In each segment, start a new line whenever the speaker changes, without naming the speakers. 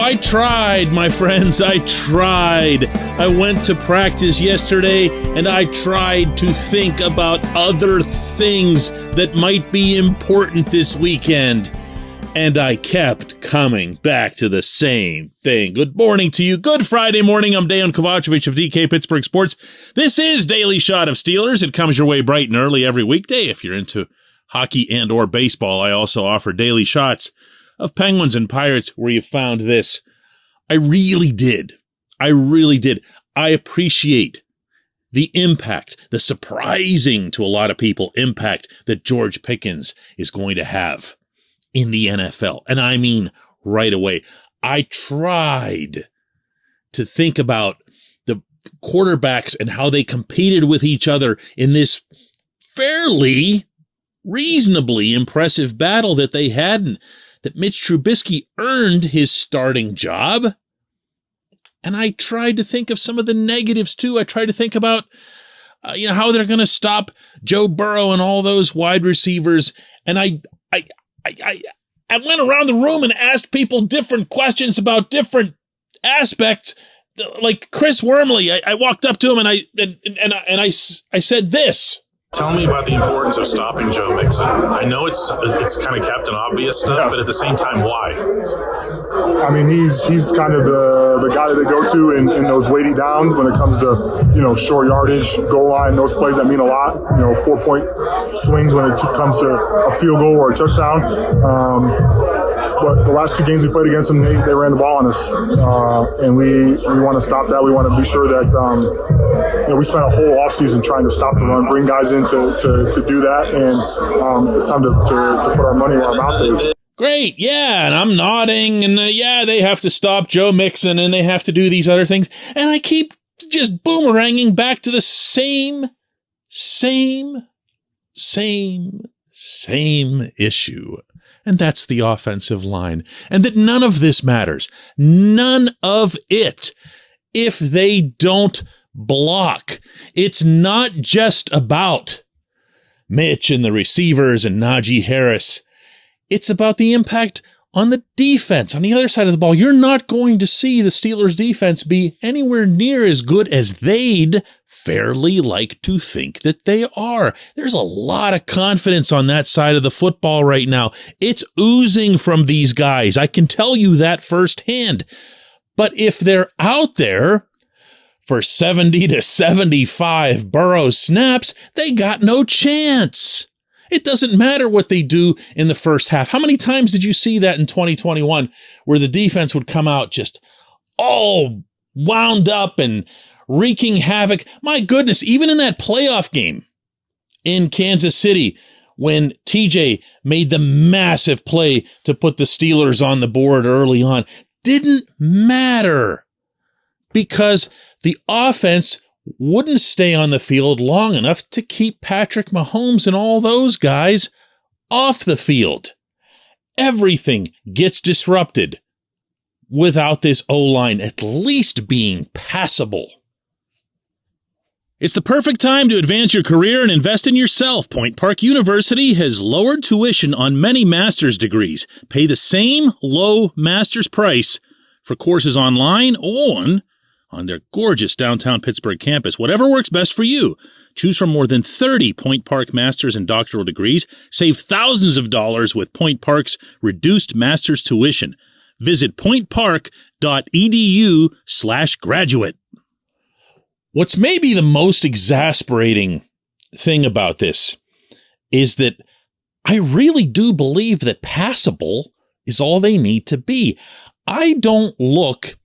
I tried, my friends. I tried. I went to practice yesterday, and I tried to think about other things that might be important this weekend. And I kept coming back to the same thing. Good morning to you. Good Friday morning. I'm Dejan Kovacevic of DK Pittsburgh Sports. This is Daily Shot of Steelers. It comes your way bright and early every weekday. If you're into hockey and or baseball, I also offer daily shots of Penguins and Pirates where you found this. I really did. I appreciate the impact, the surprising to a lot of people impact that George Pickens is going to have in the NFL. And I mean right away. I tried to think about the quarterbacks and how they competed with each other in this fairly reasonably impressive battle that they had, and that Mitch Trubisky earned his starting job. And I tried to think of some of the negatives too. I tried to think about, how they're going to stop Joe Burrow and all those wide receivers. And I went around the room and asked people different questions about different aspects. Like Chris Wormley, I walked up to him and I said this.
Tell me about the importance of stopping Joe Mixon. I know it's kind of Captain Obvious stuff, but at the same time, why?
I mean, he's kind of the guy that they go to in those weighty downs when it comes to, short yardage, goal line, those plays that mean a lot. 4-point swings when it comes to a field goal or a touchdown. But the last two games we played against them, they ran the ball on us. And we want to stop that. We want to be sure that, we spent a whole offseason trying to stop the run, bring guys in to do that. And it's time to put our money where our mouth is.
Great, yeah, and I'm nodding, and they have to stop Joe Mixon, and they have to do these other things. And I keep just boomeranging back to the same issue. And that's the offensive line. And that none of this matters. None of it. If they don't block. It's not just about Mitch and the receivers and Najee Harris. It's about the impact on the defense. On the other side of the ball, you're not going to see the Steelers defense be anywhere near as good as they'd fairly like to think that they are. There's a lot of confidence on that side of the football right now. It's oozing from these guys. I can tell you that firsthand. But if they're out there for 70 to 75 Burrow snaps, they got no chance. It doesn't matter what they do in the first half. How many times did you see that in 2021 where the defense would come out just all wound up and wreaking havoc? My goodness, even in that playoff game in Kansas City when TJ made the massive play to put the Steelers on the board early on, didn't matter because the offense wouldn't stay on the field long enough to keep Patrick Mahomes and all those guys off the field. Everything gets disrupted without this O-line at least being passable. It's the perfect time to advance your career and invest in yourself. Point Park University has lowered tuition on many master's degrees. Pay the same low master's price for courses online or on their gorgeous downtown Pittsburgh campus. Whatever works best for you. Choose from more than 30 Point Park master's and doctoral degrees. Save thousands of dollars with Point Park's reduced master's tuition. Visit pointpark.edu/graduate. What's maybe the most exasperating thing about this is that I really do believe that passable is all they need to be. I don't look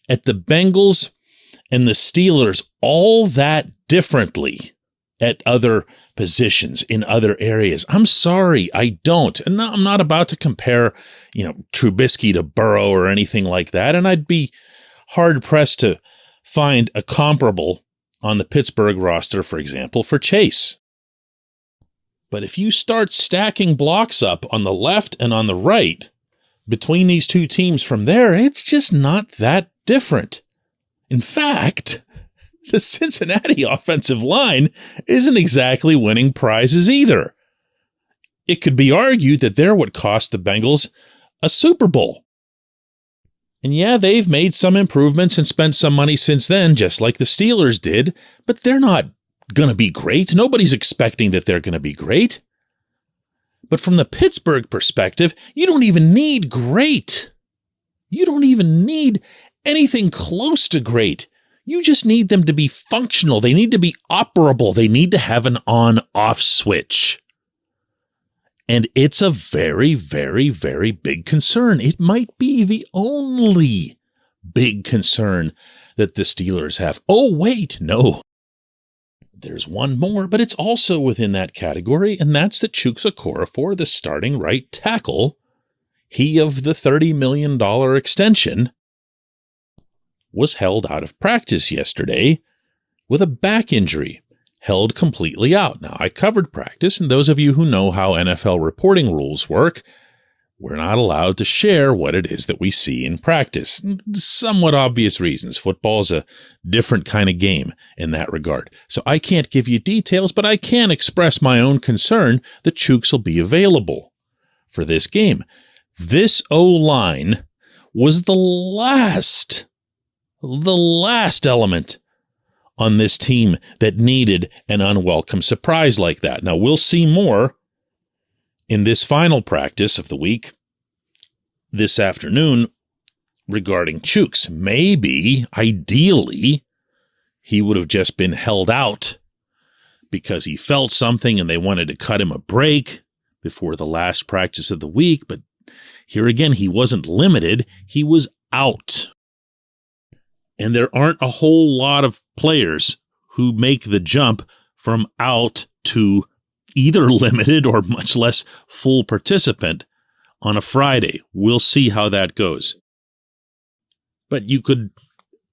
at the Bengals and the Steelers all that differently at other positions in other areas. I'm sorry, I don't. And I'm not about to compare, Trubisky to Burrow or anything like that. And I'd be hard pressed to find a comparable on the Pittsburgh roster, for example, for Chase. But if you start stacking blocks up on the left and on the right between these two teams from there, it's just not that different. In fact, the Cincinnati offensive line isn't exactly winning prizes either. It could be argued that they're what cost the Bengals a Super Bowl. And yeah, they've made some improvements and spent some money since then, just like the Steelers did, but they're not going to be great. Nobody's expecting that they're going to be great. But from the Pittsburgh perspective, you don't even need great. You don't even need anything close to great. You just need them to be functional. They need to be operable. They need to have an on-off switch. And it's a very, very, very big concern. It might be the only big concern that the Steelers have. Oh, wait, no. There's one more, but it's also within that category, and that's that Chuks Okorafor, the starting right tackle, he of the $30 million extension, was held out of practice yesterday with a back injury. Held completely out. Now, I covered practice, and those of you who know how NFL reporting rules work, we're not allowed to share what it is that we see in practice. Somewhat obvious reasons. Football's a different kind of game in that regard. So I can't give you details, but I can express my own concern that Chuks will be available for this game. This O-line was the last element on this team that needed an unwelcome surprise like that. Now, we'll see more in this final practice of the week this afternoon regarding Chuks. Maybe, ideally, he would have just been held out because he felt something and they wanted to cut him a break before the last practice of the week. But here again, he wasn't limited. He was out. And there aren't a whole lot of players who make the jump from out to either limited or much less full participant on a Friday. We'll see how that goes. But you could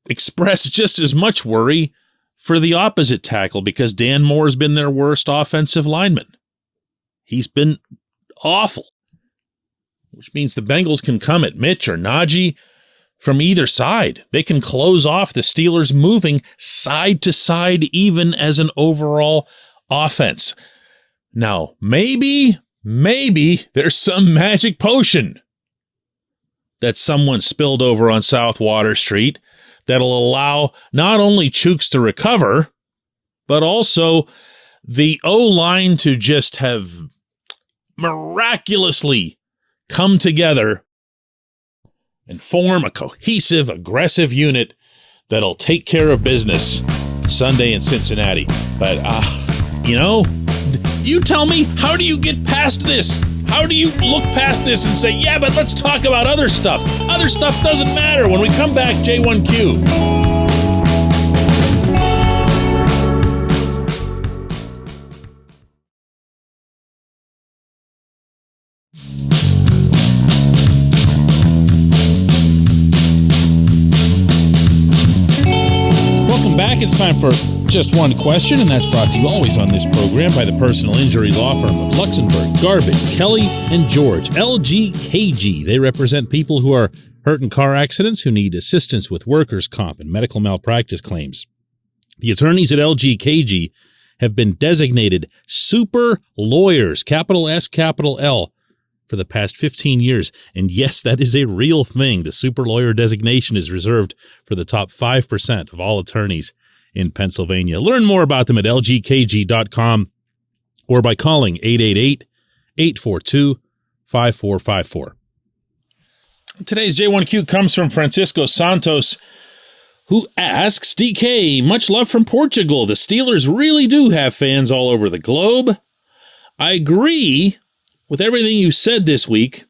express just as much worry for the opposite tackle because Dan Moore's been their worst offensive lineman. He's been awful, which means the Bengals can come at Mitch or Najee from either side. They can close off the Steelers moving side to side, even as an overall offense. Now, maybe there's some magic potion that someone spilled over on South Water Street that'll allow not only Chuks to recover, but also the O-line to just have miraculously come together and form a cohesive, aggressive unit that'll take care of business Sunday in Cincinnati. But, you tell me, how do you get past this? How do you look past this and say, yeah, but let's talk about other stuff? Other stuff doesn't matter. When we come back, J1Q. Back. It's time for Just One Question, and that's brought to you always on this program by the personal injury law firm of Luxembourg, Garvin, Kelly, and George, LGKG. They represent people who are hurt in car accidents who need assistance with workers' comp and medical malpractice claims. The attorneys at LGKG have been designated super lawyers, capital S, capital L, for the past 15 years. And yes, that is a real thing. The super lawyer designation is reserved for the top 5% of all attorneys in Pennsylvania. Learn more about them at lgkg.com or by calling 888-842-5454. Today's J1Q comes from Francisco Santos, who asks, DK, much love from Portugal. The Steelers really do have fans all over the globe. I agree with everything you said this week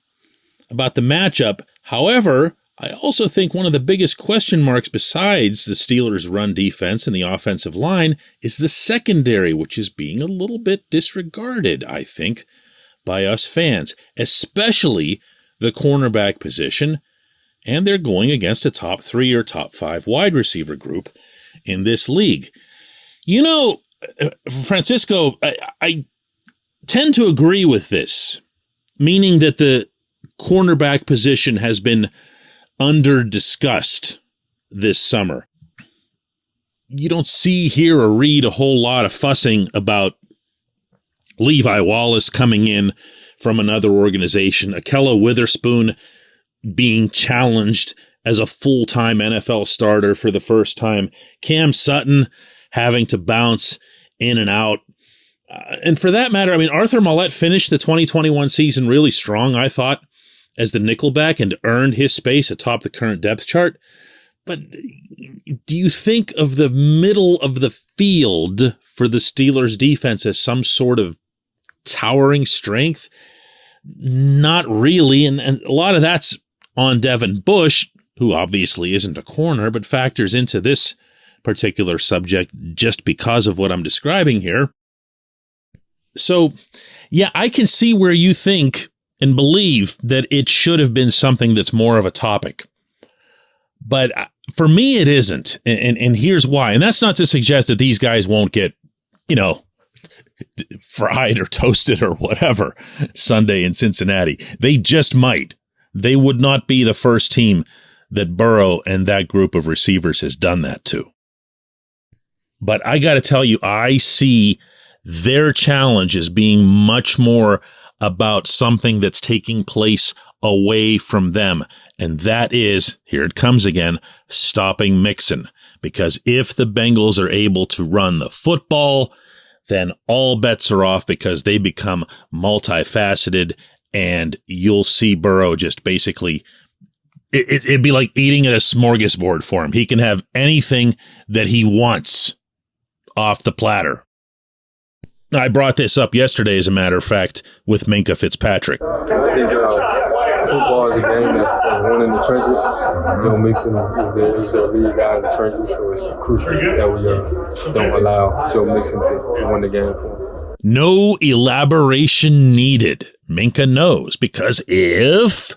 about the matchup. However, I also think one of the biggest question marks besides the Steelers' run defense and the offensive line is the secondary, which is being a little bit disregarded, I think, by us fans, especially the cornerback position. And they're going against a top 3 or top 5 wide receiver group in this league. You know, Francisco, I tend to agree with this, meaning that the cornerback position has been under-discussed this summer. You don't see, hear, or read a whole lot of fussing about Levi Wallace coming in from another organization, Akella Witherspoon being challenged as a full-time NFL starter for the first time. Cam Sutton having to bounce in and out. And for that matter, I mean, Arthur Maulet finished the 2021 season really strong, I thought, as the nickelback and earned his space atop the current depth chart. But do you think of the middle of the field for the Steelers defense as some sort of towering strength? Not really. And a lot of that's on Devin Bush, who obviously isn't a corner, but factors into this particular subject just because of what I'm describing here. So, yeah, I can see where you think and believe that it should have been something that's more of a topic. But for me, it isn't. And here's why. And that's not to suggest that these guys won't get, fried or toasted or whatever Sunday in Cincinnati. They just might. They would not be the first team that Burrow and that group of receivers has done that to. But I got to tell you, I see their challenge as being much more about something that's taking place away from them. And that is, here it comes again, stopping Mixon. Because if the Bengals are able to run the football, then all bets are off because they become multifaceted and you'll see Burrow just basically, it'd be like eating at a smorgasbord for him. He can have anything that he wants off the platter. I brought this up yesterday, as a matter of fact, with Minkah Fitzpatrick.
I think football is a game that's won in the trenches. Joe Mixon is the lead guy in the trenches, so it's crucial that we don't allow Joe Mixon to win the game for him.
No elaboration needed. Minkah knows, because if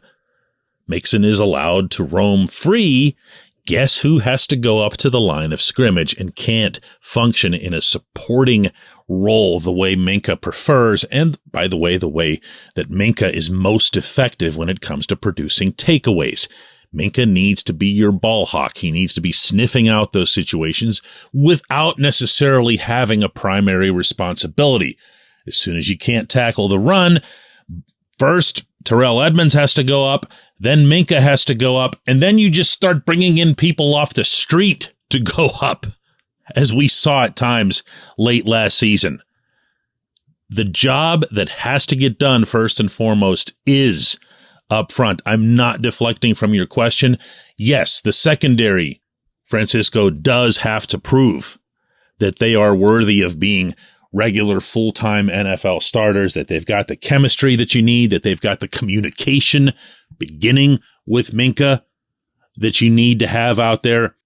Mixon is allowed to roam free, guess who has to go up to the line of scrimmage and can't function in a supporting role the way Minkah prefers, and by the way that Minkah is most effective when it comes to producing takeaways. Minkah needs to be your ball hawk. He needs to be sniffing out those situations without necessarily having a primary responsibility. As soon as you can't tackle the run, first Terrell Edmonds has to go up, then Minkah has to go up, and then you just start bringing in people off the street to go up, as we saw at times late last season. The job that has to get done first and foremost is up front. I'm not deflecting from your question. Yes, the secondary, Francisco, does have to prove that they are worthy of being regular full-time NFL starters, that they've got the chemistry that you need, that they've got the communication beginning with Minkah that you need to have out there,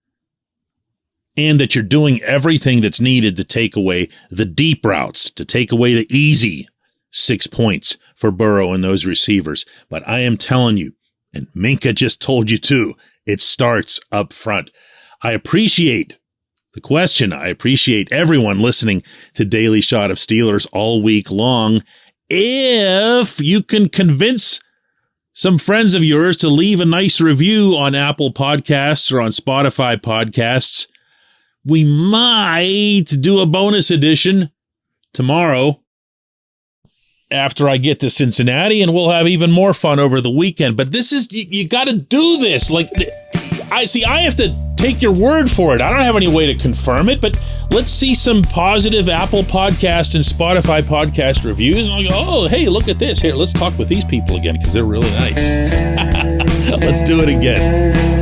and that you're doing everything that's needed to take away the deep routes, to take away the easy 6 points for Burrow and those receivers. But I am telling you, and Minkah just told you too, it starts up front. I appreciate the question. I appreciate everyone listening to Daily Shot of Steelers all week long. If you can convince some friends of yours to leave a nice review on Apple Podcasts or on Spotify Podcasts, we might do a bonus edition tomorrow after I get to Cincinnati, and we'll have even more fun over the weekend. But this is, you got to do this. Like, I have to take your word for it. I don't have any way to confirm it, but let's see some positive Apple Podcast and Spotify Podcast reviews. And I'll go, oh, hey, look at this. Here, let's talk with these people again because they're really nice. Let's do it again.